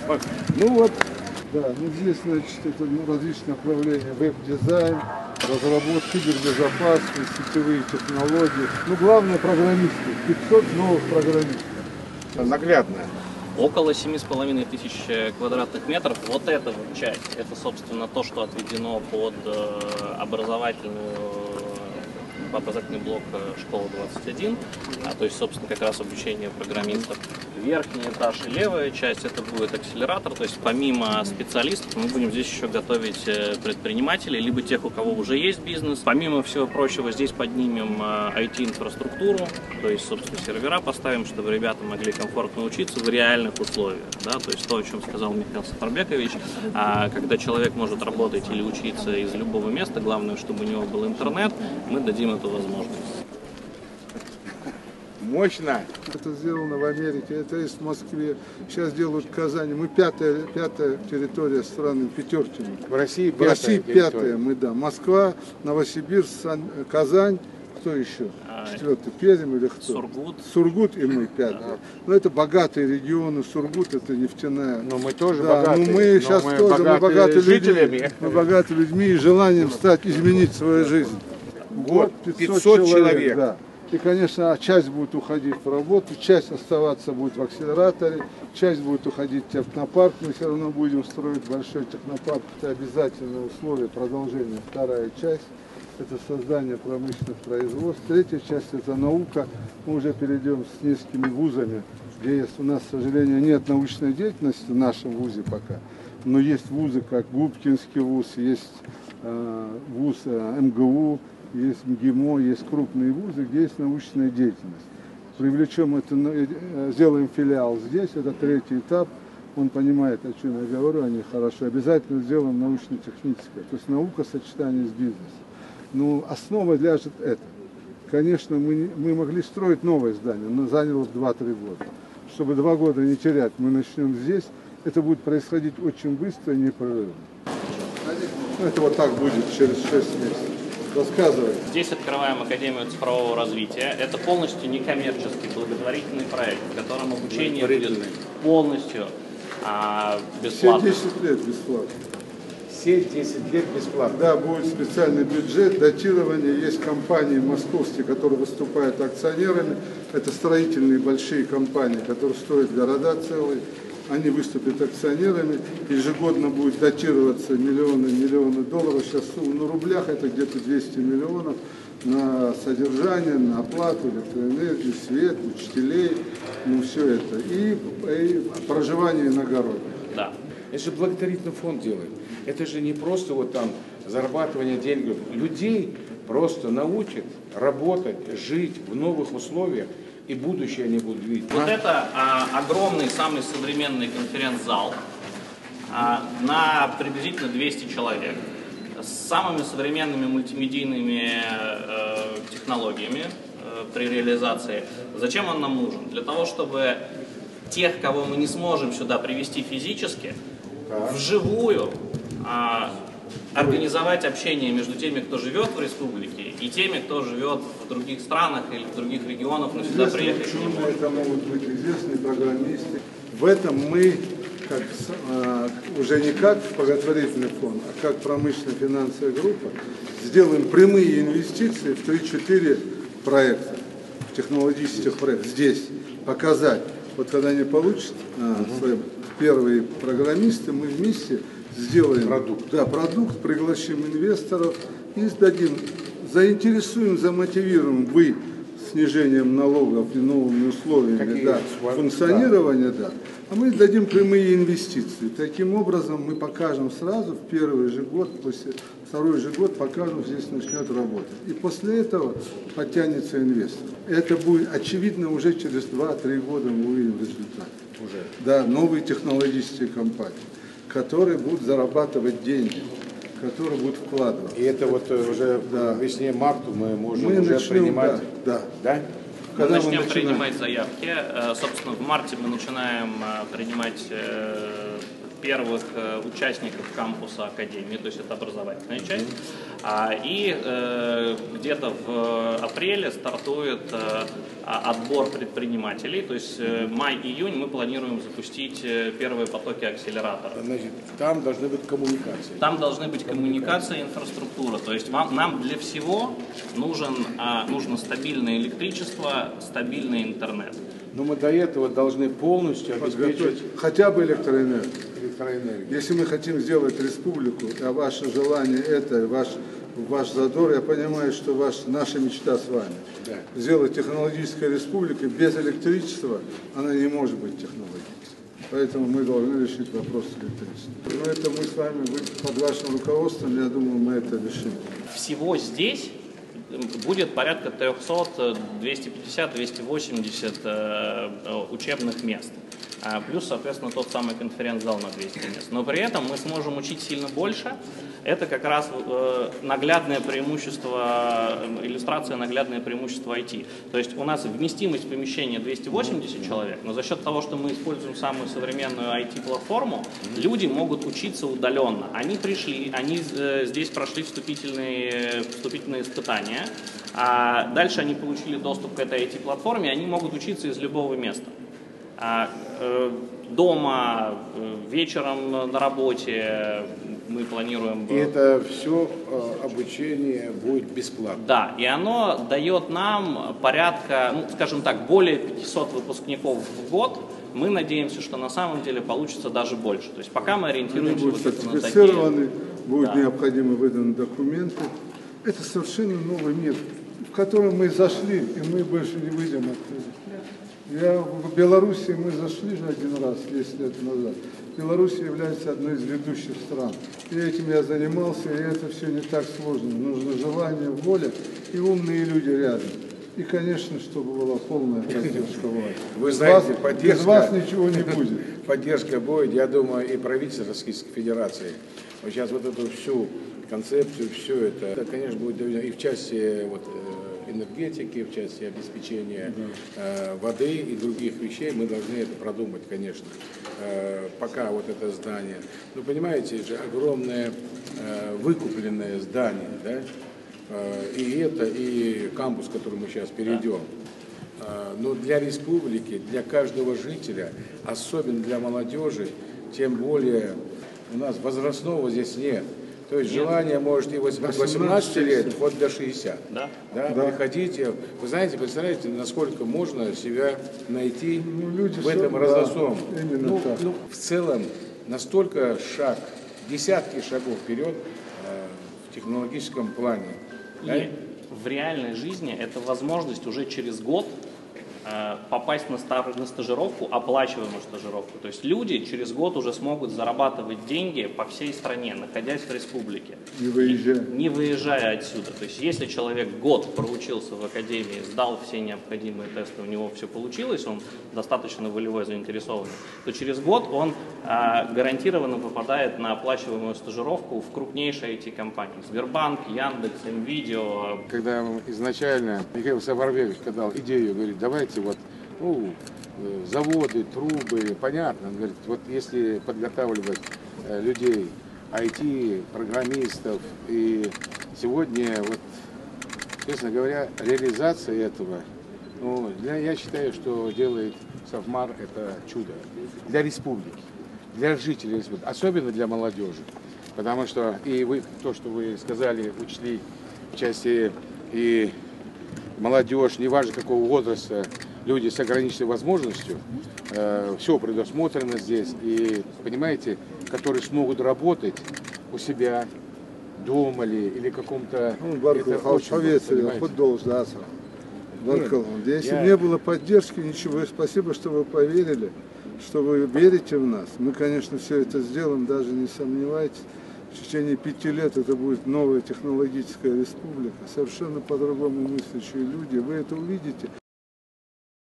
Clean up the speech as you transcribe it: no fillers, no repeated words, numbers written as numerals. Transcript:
Пока. Ну вот, да, ну здесь, значит, это различные направления: веб-дизайн, разработка, кибербезопасность, сетевые технологии. Ну, главное, программисты. 500 новых программистов. Наглядно. Около 7500 квадратных метров. Вот эта вот часть, это, собственно, то, что отведено под образовательный блок школы 21, то есть, собственно, как раз обучение программистов. Верхний этаж и левая часть — это будет акселератор, то есть помимо специалистов мы будем здесь еще готовить предпринимателей, либо тех, у кого уже есть бизнес. Помимо всего прочего, здесь поднимем IT-инфраструктуру, то есть, собственно, сервера поставим, чтобы ребята могли комфортно учиться в реальных условиях, да, то есть то, о чем сказал Михаил Сафарбекович, когда человек может работать или учиться из любого места, главное, чтобы у него был интернет, мы дадим эту возможность. Мощно. Это сделано в Америке, это есть в Москве. Сейчас делают в Казани. Мы пятая территория страны, пятерки. В России пятая. В России пятая мы, да. Москва, Новосибирск, Казань. Кто еще? Четвертый. Пермь или кто? Сургут. Сургут и мы пятая. Но это богатые регионы. Сургут — это нефтяная. Но мы тоже да, богатые. Ну мы сейчас мы тоже богатые жителями. Мы богатые людьми и желанием изменить свою жизнь. Год 500 человек. Да. И, конечно, часть будет уходить в работу, часть оставаться будет в акселераторе, часть будет уходить в технопарк. Мы все равно будем строить большой технопарк. Это обязательное условие продолжения. Вторая часть — это создание промышленных производств. Третья часть — это наука. Мы уже перейдем с несколькими вузами, где есть, у нас, к сожалению, нет научной деятельности в нашем вузе пока. Но есть вузы, как Губкинский вуз, есть вуз МГУ, есть МГИМО, есть крупные вузы, где есть научная деятельность. Привлечем это, сделаем филиал здесь, это третий этап. Он понимает, о чем я говорю, они хорошо. Обязательно сделаем научно-техническое, то есть наука сочетание с бизнесом. Но основа ляжет это. Конечно, мы могли строить новое здание, но заняло 2-3 года. Чтобы 2 года не терять, мы начнем здесь. Это будет происходить очень быстро и непрерывно. Это вот так будет через 6 месяцев. Рассказывай. Здесь открываем Академию цифрового развития. Это полностью некоммерческий благотворительный проект, в котором обучение будет полностью бесплатно. Все 10 лет бесплатно. Все 10 лет бесплатно. Да, будет специальный бюджет, датирование. Есть компании московские, которые выступают акционерами. Это строительные большие компании, которые строят города целые. Они выступят акционерами, ежегодно будет датироваться миллионы долларов. Сейчас на рублях это где-то 200 миллионов на содержание, на оплату электроэнергии, свет, учителей, ну все это. И проживание иногородних. Да. Это же благотворительный фонд делает. Это же не просто вот там зарабатывание денег. Людей просто научат работать, жить в новых условиях. И будущее они будут видеть. Вот это огромный, самый современный конференц-зал на приблизительно 200 человек с самыми современными мультимедийными технологиями при реализации. Зачем он нам нужен? Для того, чтобы тех, кого мы не сможем сюда привести физически, вживую организовать общение между теми, кто живет в республике, и теми, кто живет в других странах или в других регионах, но сюда приехать не может. Это могут быть известные программисты. В этом мы, уже не как благотворительный фонд, а как промышленно-финансовая группа, сделаем прямые инвестиции в 3-4 проекта, в технологических проектах, здесь, показать. Вот когда они получат свои первые программисты, мы вместе сделаем продукт, пригласим инвесторов и сдадим, заинтересуем, замотивируем снижением налогов и новыми условиями функционирования, а мы дадим прямые инвестиции. Таким образом мы покажем сразу в первый же год, второй же год покажем, здесь начнет работать. И после этого подтянется инвестор. Это будет очевидно уже через 2-3 года мы увидим результат. Да, новые технологические компании, которые будут зарабатывать деньги, которые будут вкладывать. И это вот уже в весне-марту мы можем уже начнем, принимать. Да. Мы начнем принимать заявки. Собственно, в марте мы начинаем принимать первых участников кампуса Академии, то есть это образовательная часть. И где-то в апреле стартует отбор предпринимателей, то есть май-июнь мы планируем запустить первые потоки акселератора. Значит, там должны быть коммуникации. Там должны быть коммуникация и инфраструктура, то есть нам для всего нужно стабильное электричество, стабильный интернет. Но мы до этого должны полностью обеспечить хотя бы электроэнергию. Если мы хотим сделать республику, а ваше желание это, ваш задор, я понимаю, что наша мечта с вами. Да. Сделать технологическую республику без электричества, она не может быть технологической. Поэтому мы должны решить вопрос электричества. Но это мы с вами, под вашим руководством, я думаю, мы это решим. Всего здесь будет порядка 300, 250, 280 учебных мест. Плюс, соответственно, тот самый конференц-зал на 200 мест. Но при этом мы сможем учить сильно больше. Это как раз наглядное преимущество, иллюстрация наглядное преимущество IT. То есть у нас вместимость помещения 280 человек, но за счет того, что мы используем самую современную IT-платформу, люди могут учиться удаленно. Они пришли, они здесь прошли вступительные испытания, а дальше они получили доступ к этой IT-платформе, они могут учиться из любого места. Дома, вечером на работе мы планируем... И это все обучение будет бесплатно. Да, и оно дает нам порядка, скажем так, более 500 выпускников в год. Мы надеемся, что на самом деле получится даже больше. То есть пока мы ориентируемся Они будут вот на сертифицированы, такие... будут необходимы выданы документы. Это совершенно новый мир, в котором мы зашли, и мы больше не выйдем оттуда. В Белоруссии мы зашли же один раз, 10 лет назад. Белоруссия является одной из ведущих стран. И этим я занимался, и это все не так сложно. Нужно желание, воля и умные люди рядом. И, конечно, чтобы была полная поддержка власти. Вы знаете, без вас ничего не будет. Поддержка будет, я думаю, и правительство Российской Федерации. Вот сейчас вот эту всю концепцию, все это, конечно, будет доведено и в части энергетики, в части обеспечения воды и других вещей, мы должны это продумать, конечно. Пока вот это здание, ну понимаете, же огромное выкупленное здание, да? И кампус, к которому мы сейчас перейдем. Но для республики, для каждого жителя, особенно для молодежи, тем более у нас возрастного здесь нет. То есть желание может и 18 лет, хоть до 60. Да? Приходите. Вы знаете, представляете, насколько можно себя найти в этом разосом. В целом, настолько десятки шагов вперед в технологическом плане. И в реальной жизни это возможность уже через год попасть на стажировку, оплачиваемую стажировку. То есть люди через год уже смогут зарабатывать деньги по всей стране, находясь в республике. Не выезжая отсюда. То есть если человек год проучился в академии, сдал все необходимые тесты, у него все получилось, он достаточно волевой, заинтересованный, то через год он гарантированно попадает на оплачиваемую стажировку в крупнейшие IT-компании. Сбербанк, Яндекс, МВидео. Когда изначально Михаил Сафарбекович дал идею, говорит, давайте заводы, трубы, понятно. Он говорит, вот если подготавливать людей, IT, программистов, и сегодня, честно говоря, реализация этого, я считаю, что делает Сафмар это чудо для республики, для жителей республики, особенно для молодежи. Потому что то, что вы сказали, учли в части и молодежь, неважно какого возраста, люди с ограниченной возможностью, все предусмотрено здесь. И, понимаете, которые смогут работать у себя дома или каком-то... Если не было поддержки, ничего. Спасибо, что вы поверили, что вы верите в нас. Мы, конечно, все это сделаем, даже не сомневайтесь. В течение 5 лет это будет новая технологическая республика, совершенно по-другому мыслящие люди. Вы это увидите,